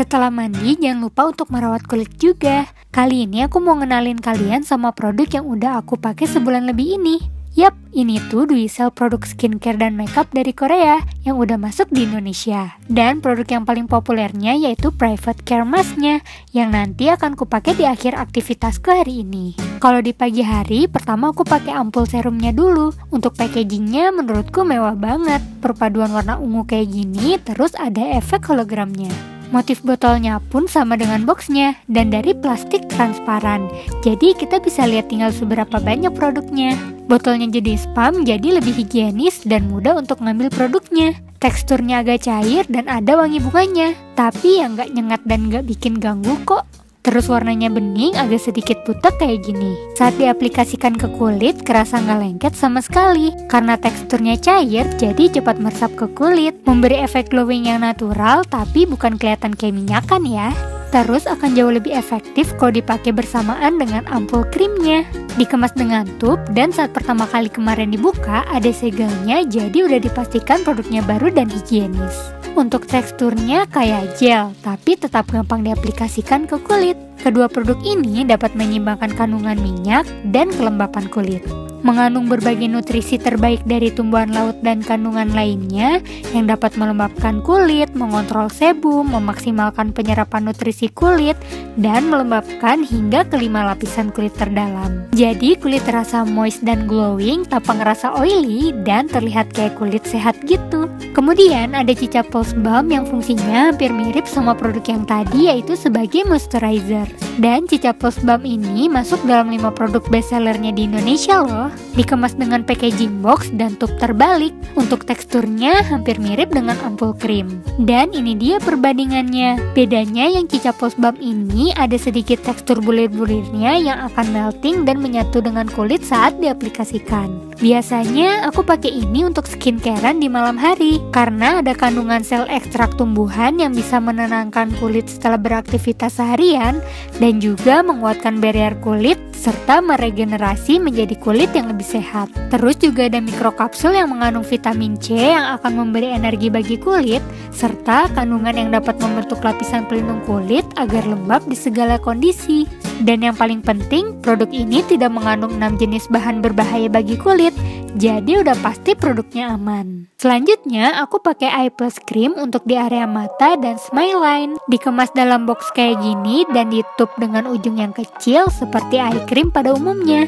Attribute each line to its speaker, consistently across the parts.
Speaker 1: Setelah mandi, jangan lupa untuk merawat kulit juga. Kali ini aku mau ngenalin kalian sama produk yang udah aku pakai sebulan lebih ini. Yap, ini tuh Dewycel Products skincare dan makeup dari Korea yang udah masuk di Indonesia. Dan produk yang paling populernya yaitu private care mask-nya yang nanti akan kupakai di akhir aktivitasku hari ini. Kalau di pagi hari, pertama aku pakai ampul serumnya dulu. Untuk packagingnya menurutku mewah banget. Perpaduan warna ungu kayak gini, terus ada efek hologramnya. Motif botolnya pun sama dengan boxnya dan dari plastik transparan. Jadi kita bisa lihat tinggal seberapa banyak produknya. Botolnya jadi spam, jadi lebih higienis dan mudah untuk ngambil produknya. Teksturnya agak cair dan ada wangi bunganya, tapi yang gak nyengat dan gak bikin ganggu kok. Terus warnanya bening, agak sedikit butek kayak gini. Saat diaplikasikan ke kulit, kerasa nggak lengket sama sekali. Karena teksturnya cair, jadi cepat meresap ke kulit. Memberi efek glowing yang natural, tapi bukan kelihatan kayak minyakan ya. Terus akan jauh lebih efektif kalau dipakai bersamaan dengan ampul krimnya. Dikemas dengan tube, dan saat pertama kali kemarin dibuka, ada segelnya, jadi udah dipastikan produknya baru dan higienis. Untuk teksturnya kayak gel, tapi tetap gampang diaplikasikan ke kulit. Kedua produk ini dapat menyeimbangkan kandungan minyak dan kelembapan kulit. Mengandung berbagai nutrisi terbaik dari tumbuhan laut dan kandungan lainnya yang dapat melembabkan kulit, mengontrol sebum, memaksimalkan penyerapan nutrisi kulit, dan melembabkan hingga ke 5 lapisan kulit terdalam. Jadi kulit terasa moist dan glowing tanpa ngerasa oily dan terlihat kayak kulit sehat gitu. Kemudian ada cicak pulse balm yang fungsinya hampir mirip sama produk yang tadi, yaitu sebagai moisturizer. Dan cicak pulse balm ini masuk dalam 5 produk bestsellernya di Indonesia loh. Dikemas dengan packaging box dan tube terbalik. Untuk teksturnya hampir mirip dengan ampul krim. Dan ini dia perbandingannya. Bedanya yang cicak pulse balm ini ada sedikit tekstur bulir-bulirnya yang akan melting dan menyatu dengan kulit saat diaplikasikan. Biasanya aku pakai ini untuk skincarean di malam hari karena ada kandungan sel ekstrak tumbuhan yang bisa menenangkan kulit setelah beraktivitas seharian dan juga menguatkan barrier kulit serta meregenerasi menjadi kulit yang lebih sehat. Terus juga ada mikrokapsul yang mengandung vitamin C yang akan memberi energi bagi kulit serta kandungan yang dapat membentuk lapisan pelindung kulit agar lembab di segala kondisi. Dan yang paling penting, produk ini tidak mengandung 6 jenis bahan berbahaya bagi kulit, jadi udah pasti produknya aman. Selanjutnya, aku pakai eye plus cream untuk di area mata dan smile line. Dikemas dalam box kayak gini dan ditutup dengan ujung yang kecil seperti eye cream pada umumnya.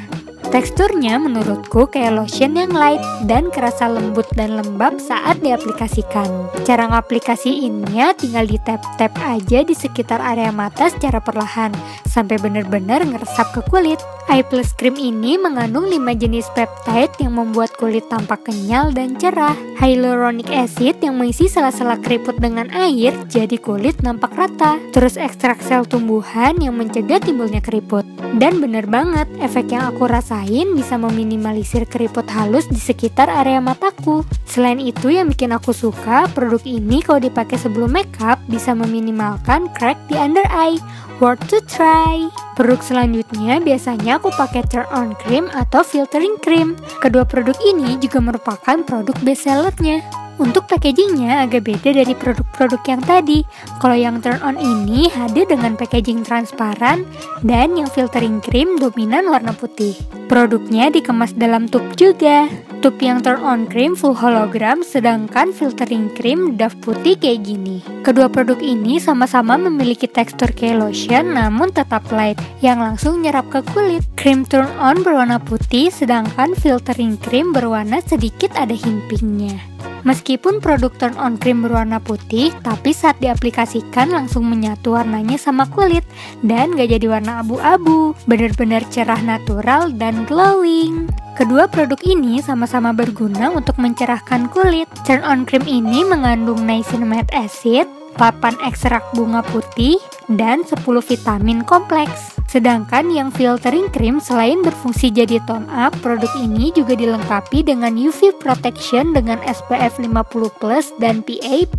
Speaker 1: Teksturnya menurutku kayak lotion yang light dan kerasa lembut dan lembab saat diaplikasikan. Cara ngaplikasiinnya tinggal di tap-tap aja di sekitar area mata secara perlahan sampai benar-benar ngeresap ke kulit. Eye Plus Cream ini mengandung 5 jenis peptide yang membuat kulit tampak kenyal dan cerah. Hyaluronic acid yang mengisi sela-sela keriput dengan air jadi kulit nampak rata. Terus ekstrak sel tumbuhan yang mencegah timbulnya keriput. Dan bener banget, efek yang aku rasain bisa meminimalisir keriput halus di sekitar area mataku. Selain itu yang bikin aku suka, produk ini kalau dipakai sebelum makeup bisa meminimalkan crack di under eye. Worth to try. Produk selanjutnya biasanya aku pakai turn on cream atau filtering cream. Kedua produk ini juga merupakan produk bestsellernya. Untuk packagingnya agak beda dari produk-produk yang tadi. Kalau yang turn on ini hadir dengan packaging transparan dan yang filtering cream dominan warna putih. Produknya dikemas dalam tube juga. Tube yang turn on cream full hologram, sedangkan filtering cream doff putih kayak gini. Kedua produk ini sama-sama memiliki tekstur kayak lotion namun tetap light yang langsung nyerap ke kulit. Cream turn on berwarna putih, sedangkan filtering cream berwarna sedikit ada hint pinknya. Meskipun produk turn on cream berwarna putih, tapi saat diaplikasikan langsung menyatu warnanya sama kulit dan gak jadi warna abu-abu, benar-benar cerah natural dan glowing. Kedua produk ini sama-sama berguna untuk mencerahkan kulit. Turn on cream ini mengandung niacinamide acid, 8 ekstrak bunga putih, dan 10 vitamin kompleks. Sedangkan yang filtering cream selain berfungsi jadi tone up, produk ini juga dilengkapi dengan UV protection dengan SPF 50+ dan PA++++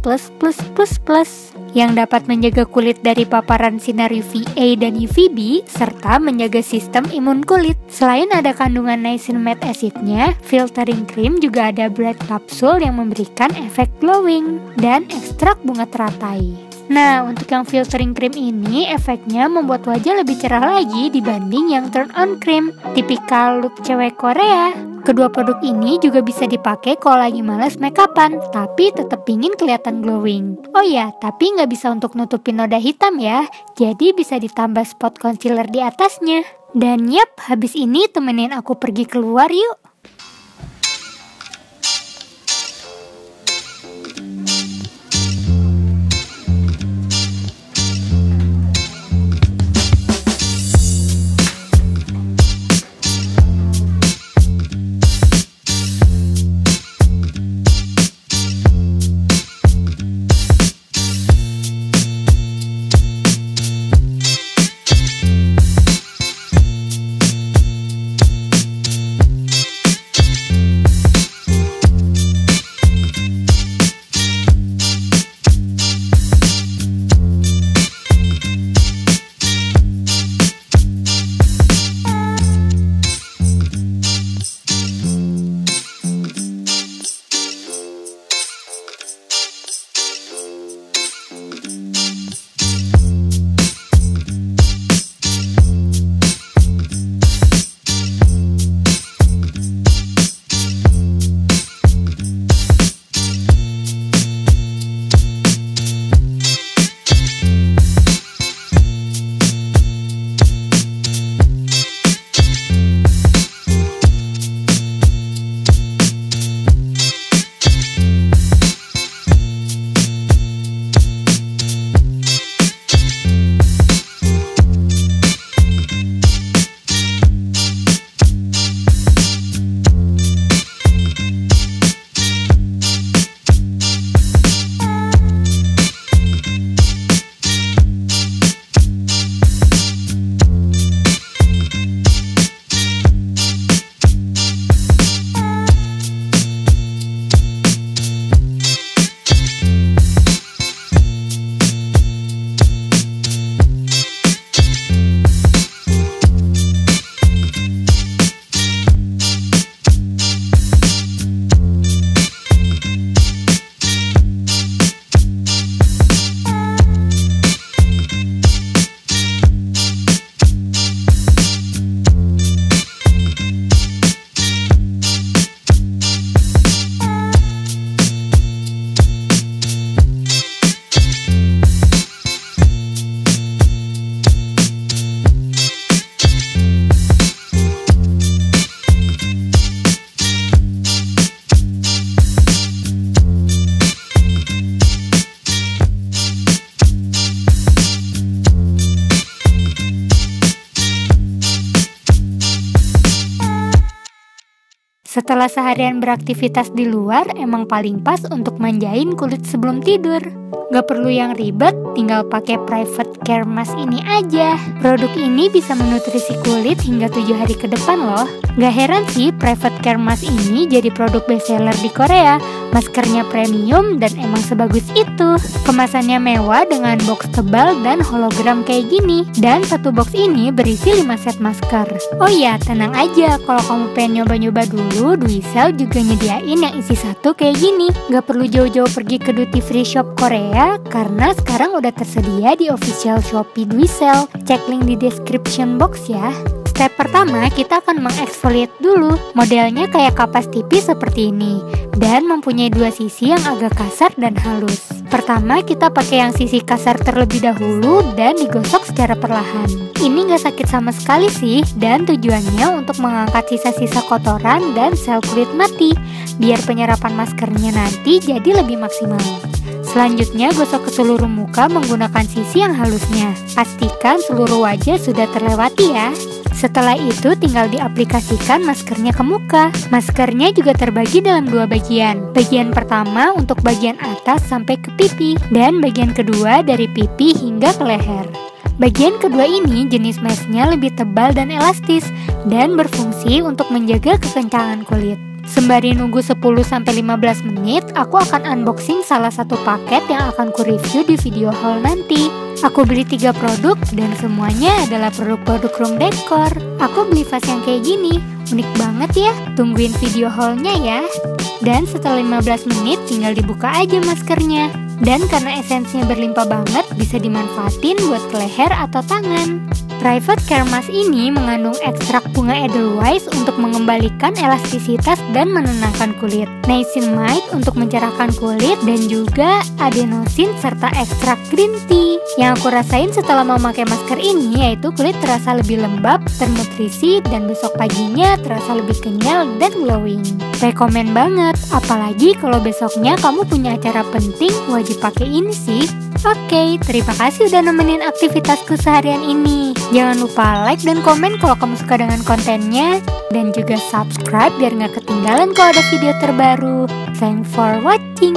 Speaker 1: yang dapat menjaga kulit dari paparan sinar UVA dan UVB serta menjaga sistem imun kulit. Selain ada kandungan niacinamide acidnya, filtering cream juga ada bright capsule yang memberikan efek glowing dan ekstrak bunga teratai. Nah, untuk yang filtering cream ini efeknya membuat wajah lebih cerah lagi dibanding yang turn on cream, tipikal look cewek Korea. Kedua produk ini juga bisa dipakai kalau lagi males make upan, tapi tetap pingin kelihatan glowing. Oh ya, tapi nggak bisa untuk nutupin noda hitam ya, jadi bisa ditambah spot concealer di atasnya. Dan yap, habis ini temenin aku pergi keluar yuk. Setelah seharian beraktivitas di luar, emang paling pas untuk manjain kulit sebelum tidur. Gak perlu yang ribet, tinggal pakai private care mask ini aja. Produk ini bisa menutrisi kulit hingga 7 hari ke depan loh. Gak heran sih private care mask ini jadi produk bestseller di Korea. Maskernya premium dan emang sebagus itu. Kemasannya mewah dengan box tebal dan hologram kayak gini. Dan satu box ini berisi 5 set masker. Oh iya, tenang aja, kalau kamu pengen nyoba-nyoba dulu, Dewycel juga nyediain yang isi satu kayak gini. Gak perlu jauh-jauh pergi ke duty free shop Korea, karena sekarang udah tersedia di official Shopee Dewycel. Cek link di description box ya. Step pertama, kita akan mengeksfoliate dulu. Modelnya kayak kapas tipis seperti ini, dan mempunyai dua sisi yang agak kasar dan halus. Pertama, kita pakai yang sisi kasar terlebih dahulu dan digosok secara perlahan. Ini gak sakit sama sekali sih, dan tujuannya untuk mengangkat sisa-sisa kotoran dan sel kulit mati, biar penyerapan maskernya nanti jadi lebih maksimal. Selanjutnya, gosok ke seluruh muka menggunakan sisi yang halusnya. Pastikan seluruh wajah sudah terlewati ya. Setelah itu tinggal diaplikasikan maskernya ke muka. Maskernya juga terbagi dalam dua bagian. Bagian pertama untuk bagian atas sampai ke pipi, dan bagian kedua dari pipi hingga ke leher. Bagian kedua ini jenis masknya lebih tebal dan elastis, dan berfungsi untuk menjaga kekencangan kulit. Sembari nunggu 10-15 menit, aku akan unboxing salah satu paket yang akan ku review di video haul nanti. Aku beli 3 produk dan semuanya adalah produk-produk room decor. Aku beli vas yang kayak gini, unik banget ya. Tungguin video haulnya ya. Dan setelah 15 menit tinggal dibuka aja maskernya. Dan karena esensinya berlimpah banget, bisa dimanfaatin buat ke leher atau tangan. Private Care Mask ini mengandung ekstrak bunga Edelweiss untuk mengembalikan elastisitas dan menenangkan kulit, niacinamide untuk mencerahkan kulit, dan juga adenosin serta ekstrak green tea. Yang aku rasain setelah memakai masker ini yaitu kulit terasa lebih lembab, ternutrisi, dan besok paginya terasa lebih kenyal dan glowing. Rekomen banget, apalagi kalau besoknya kamu punya acara penting, wajib pakai ini sih. Oke, terima kasih udah nemenin aktivitasku seharian ini. Jangan lupa like dan komen kalau kamu suka dengan kontennya. Dan juga subscribe biar gak ketinggalan kalau ada video terbaru. Thanks for watching.